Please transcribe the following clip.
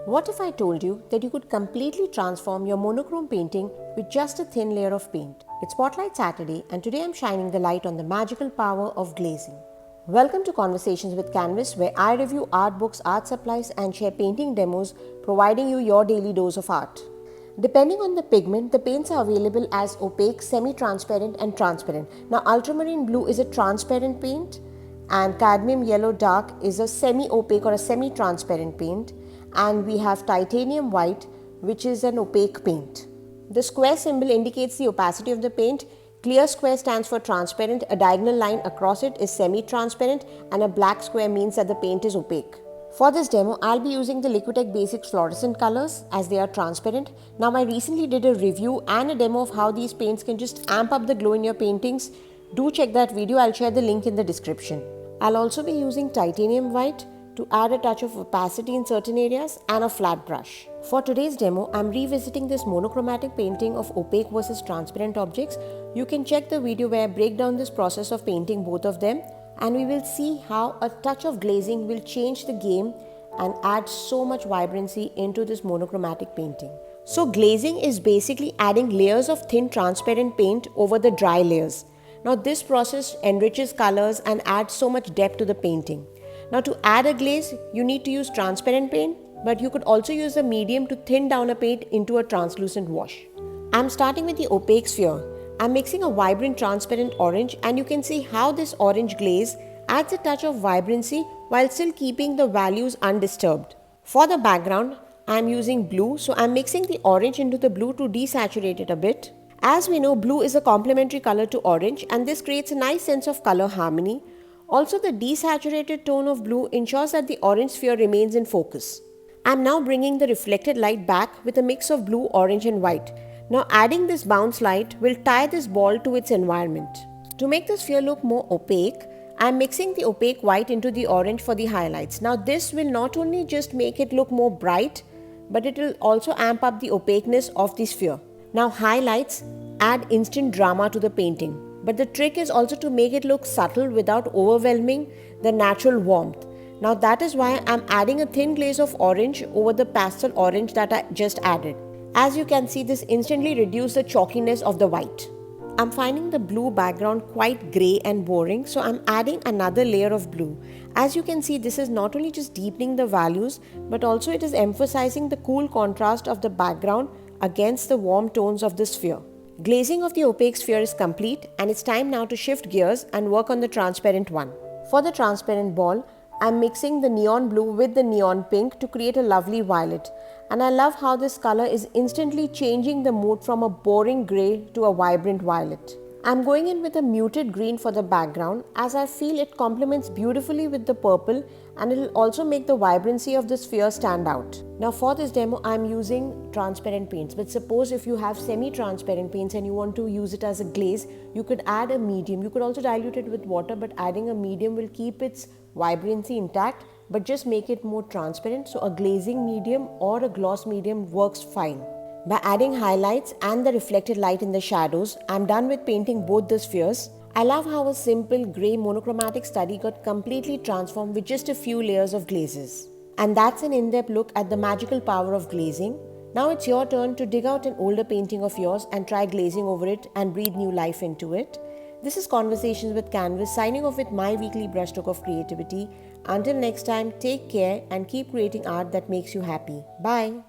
What if I told you that you could completely transform your monochrome painting with just a thin layer of paint? It's Spotlight Saturday, and today I'm shining the light on the magical power of glazing. Welcome to Conversations with Canvas, where I review art books, art supplies, and share painting demos, providing you your daily dose of art. Depending on the pigment, the paints are available as opaque, semi-transparent, and transparent. Now, ultramarine blue is a transparent paint, and cadmium yellow dark is a semi-opaque or a semi-transparent paint, and we have titanium white, which is an opaque paint. The square symbol indicates the opacity of the paint. Clear square stands for transparent, a diagonal line across it is semi-transparent, and a black square means that the paint is opaque. For this demo, I'll be using the Liquitech Basics Fluorescent colors as they are transparent. Now, I recently did a review and a demo of how these paints can just amp up the glow in your paintings. Do check that video, I'll share the link in the description. I'll also be using titanium white to add a touch of opacity in certain areas and a flat brush. For today's demo, I'm revisiting this monochromatic painting of opaque versus transparent objects. You can check the video where I break down this process of painting both of them, and we will see how a touch of glazing will change the game and add so much vibrancy into this monochromatic painting. So glazing is basically adding layers of thin transparent paint over the dry layers. Now this process enriches colors and adds so much depth to the painting. Now to add a glaze, you need to use transparent paint, but you could also use a medium to thin down a paint into a translucent wash. I'm starting with the opaque sphere. I'm mixing a vibrant transparent orange, and you can see how this orange glaze adds a touch of vibrancy while still keeping the values undisturbed. For the background, I'm using blue, so I'm mixing the orange into the blue to desaturate it a bit. As we know, blue is a complementary color to orange, and this creates a nice sense of color harmony. Also, the desaturated tone of blue ensures that the orange sphere remains in focus. I'm now bringing the reflected light back with a mix of blue, orange and white. Now adding this bounce light will tie this ball to its environment. To make the sphere look more opaque, I'm mixing the opaque white into the orange for the highlights. Now this will not only just make it look more bright, but it will also amp up the opaqueness of the sphere. Now highlights add instant drama to the painting. But the trick is also to make it look subtle without overwhelming the natural warmth. Now that is why I'm adding a thin glaze of orange over the pastel orange that I just added. As you can see, this instantly reduces the chalkiness of the white. I'm finding the blue background quite grey and boring, so I'm adding another layer of blue. As you can see, this is not only just deepening the values, but also it is emphasizing the cool contrast of the background against the warm tones of the sphere. Glazing of the opaque sphere is complete, and it's time now to shift gears and work on the transparent one. For the transparent ball, I'm mixing the neon blue with the neon pink to create a lovely violet. And I love how this color is instantly changing the mood from a boring grey to a vibrant violet. I'm going in with a muted green for the background, as I feel it complements beautifully with the purple, and it will also make the vibrancy of the sphere stand out. Now for this demo, I'm using transparent paints, but suppose if you have semi-transparent paints and you want to use it as a glaze, you could add a medium. You could also dilute it with water, but adding a medium will keep its vibrancy intact, but just make it more transparent. So a glazing medium or a gloss medium works fine. By adding highlights and the reflected light in the shadows, I'm done with painting both the spheres. I love how a simple grey monochromatic study got completely transformed with just a few layers of glazes. And that's an in-depth look at the magical power of glazing. Now it's your turn to dig out an older painting of yours and try glazing over it and breathe new life into it. This is Conversations with Canvas, signing off with my weekly brushstroke of creativity. Until next time, take care and keep creating art that makes you happy. Bye.